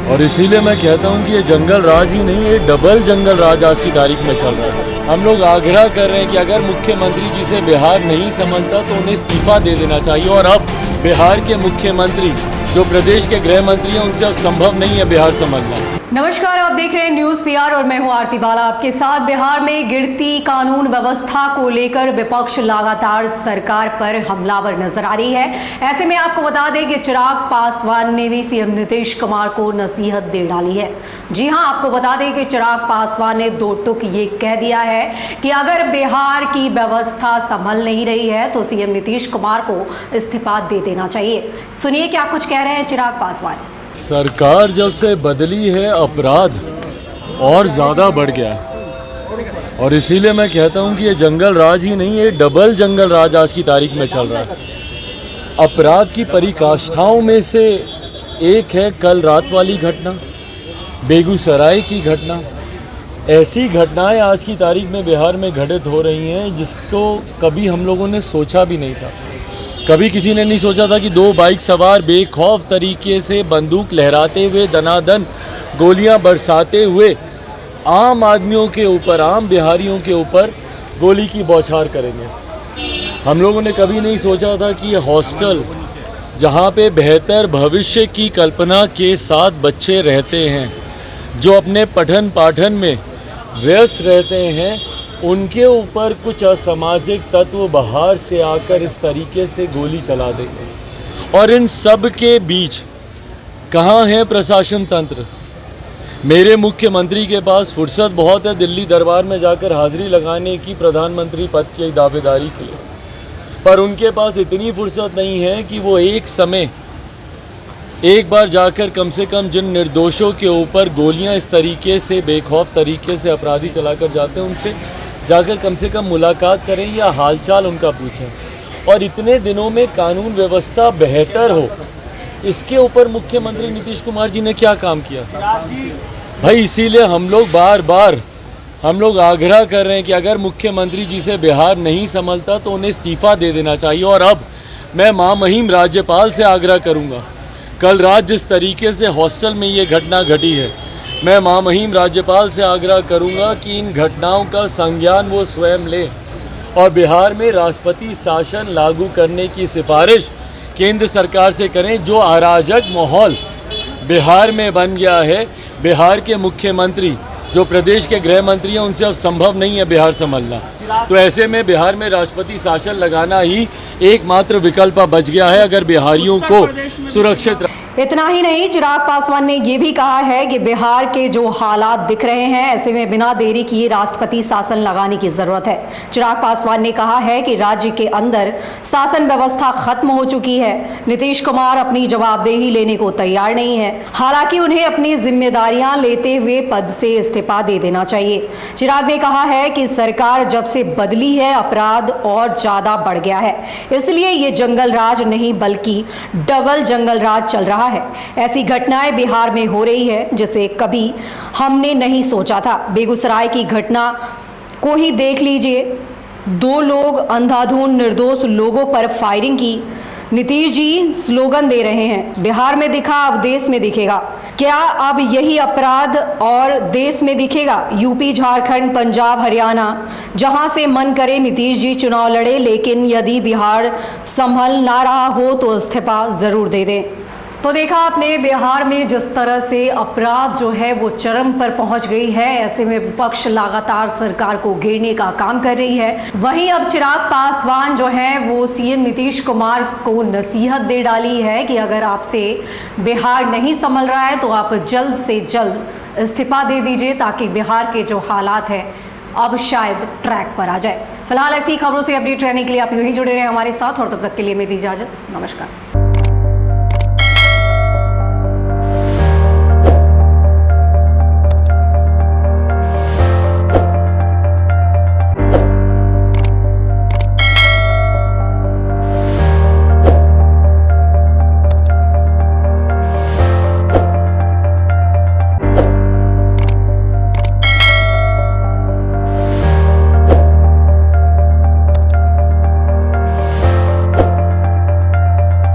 और इसीलिए मैं कहता हूँ कि ये जंगल राज ही नहीं, ये डबल जंगल राज आज की तारीख में चल रहा है। हम लोग आग्रह कर रहे हैं कि अगर मुख्यमंत्री जी से बिहार नहीं संभलता तो उन्हें इस्तीफा दे देना चाहिए। और अब बिहार के मुख्यमंत्री जो प्रदेश के गृह मंत्री हैं, उनसे अब संभव नहीं है बिहार संभलना। नमस्कार, आप देख रहे हैं न्यूज पीआर और मैं हूं आरती बाला आपके साथ। बिहार में गिरती कानून व्यवस्था को लेकर विपक्ष लगातार सरकार पर हमलावर नजर आ रही है। ऐसे में आपको बता दें कि चिराग पासवान ने भी सीएम नीतीश कुमार को नसीहत दे डाली है। जी हां, आपको बता दें कि चिराग पासवान ने दो टूक ये कह दिया है कि अगर बिहार की व्यवस्था संभल नहीं रही है तो सीएम नीतीश कुमार को इस्तीफा दे देना चाहिए। सुनिए क्या कुछ कह रहे हैं चिराग पासवान। सरकार जब से बदली है, अपराध और ज़्यादा बढ़ गया है। और इसीलिए मैं कहता हूँ कि ये जंगल राज ही नहीं, ये डबल जंगल राज आज की तारीख में चल रहा है। अपराध की पराकाष्ठाओं में से एक है कल रात वाली घटना, बेगूसराय की घटना। ऐसी घटनाएं आज की तारीख में बिहार में घटित हो रही हैं जिसको कभी हम लोगों ने सोचा भी नहीं था। कभी किसी ने नहीं सोचा था कि दो बाइक सवार बेखौफ तरीके से बंदूक लहराते हुए दनादन गोलियां बरसाते हुए आम आदमियों के ऊपर, आम बिहारियों के ऊपर गोली की बौछार करेंगे। हम लोगों ने कभी नहीं सोचा था कि ये हॉस्टल जहां पे बेहतर भविष्य की कल्पना के साथ बच्चे रहते हैं, जो अपने पठन पाठन में व्यस्त रहते हैं, उनके ऊपर कुछ असामाजिक तत्व बाहर से आकर इस तरीके से गोली चला देंगे। और इन सब के बीच कहाँ है प्रशासन तंत्र? मेरे मुख्यमंत्री के पास फुर्सत बहुत है दिल्ली दरबार में जाकर हाजिरी लगाने की प्रधानमंत्री पद की दावेदारी के लिए, पर उनके पास इतनी फुर्सत नहीं है कि वो एक बार जाकर कम से कम जिन निर्दोषों के ऊपर गोलियां इस तरीके से बेखौफ तरीके से अपराधी चलाकर जाते हैं, उनसे जाकर कम से कम मुलाकात करें या हालचाल उनका पूछें। और इतने दिनों में कानून व्यवस्था बेहतर हो, इसके ऊपर मुख्यमंत्री नीतीश कुमार जी ने क्या काम किया भाई? इसीलिए हम लोग बार बार आग्रह कर रहे हैं कि अगर मुख्यमंत्री जी से बिहार नहीं संभलता तो उन्हें इस्तीफा दे देना चाहिए। और अब मैं महामहिम राज्यपाल से आग्रह करूंगा, कल रात जिस तरीके से हॉस्टल में ये घटना घटी है, मैं महामहिम राज्यपाल से आग्रह करूंगा कि इन घटनाओं का संज्ञान वो स्वयं ले और बिहार में राष्ट्रपति शासन लागू करने की सिफारिश केंद्र सरकार से करें। जो अराजक माहौल बिहार में बन गया है, बिहार के मुख्यमंत्री जो प्रदेश के गृह मंत्री हैं, उनसे अब संभव नहीं है बिहार संभलना। तो ऐसे में बिहार में राष्ट्रपति शासन लगाना ही एकमात्र विकल्प बच गया है अगर बिहारियों को सुरक्षित। इतना ही नहीं, चिराग पासवान ने यह भी कहा है कि बिहार के जो हालात दिख रहे हैं, ऐसे में बिना देरी किए राष्ट्रपति शासन लगाने की जरूरत है। चिराग पासवान ने कहा है कि राज्य के अंदर शासन व्यवस्था खत्म हो चुकी है। नीतीश कुमार अपनी जवाबदेही लेने को तैयार नहीं है, हालांकि उन्हें अपनी जिम्मेदारियां लेते हुए पद से इस्तीफा दे देना चाहिए। चिराग ने कहा है कि सरकार जब से बदली है, अपराध और ज्यादा बढ़ गया है, इसलिए ये जंगल राज नहीं बल्कि डबल जंगल राज चल रहा है। ऐसी घटनाएं बिहार में हो रही है जिसे कभी हमने नहीं सोचा था। बेगूसराय की घटना को ही देख लीजिए, दो लोग अंधाधुंध निर्दोष लोगों पर फायरिंग की। नीतीश जी स्लोगन दे रहे हैं, बिहार में दिखा अब देश में दिखेगा। क्या अब यही अपराध और देश में दिखेगा? यूपी, झारखंड, पंजाब, हरियाणा, जहां से मन करे नीतीश जी चुनाव लड़े, लेकिन यदि बिहार संभल ना रहा हो तो इस्तीफा जरूर दे दें। तो देखा आपने बिहार में जिस तरह से अपराध जो है वो चरम पर पहुंच गई है। ऐसे में विपक्ष लगातार सरकार को घेरने का काम कर रही है। वहीं अब चिराग पासवान जो है वो सीएम नीतीश कुमार को नसीहत दे डाली है कि अगर आपसे बिहार नहीं संभल रहा है तो आप जल्द से जल्द इस्तीफा दे दीजिए, ताकि बिहार के जो हालात है अब शायद ट्रैक पर आ जाए। फिलहाल ऐसी खबरों से अपडेट रहने के लिए आप यूं ही जुड़े रहे हमारे साथ, और तब तक के लिए मेरी इजाजत, नमस्कार।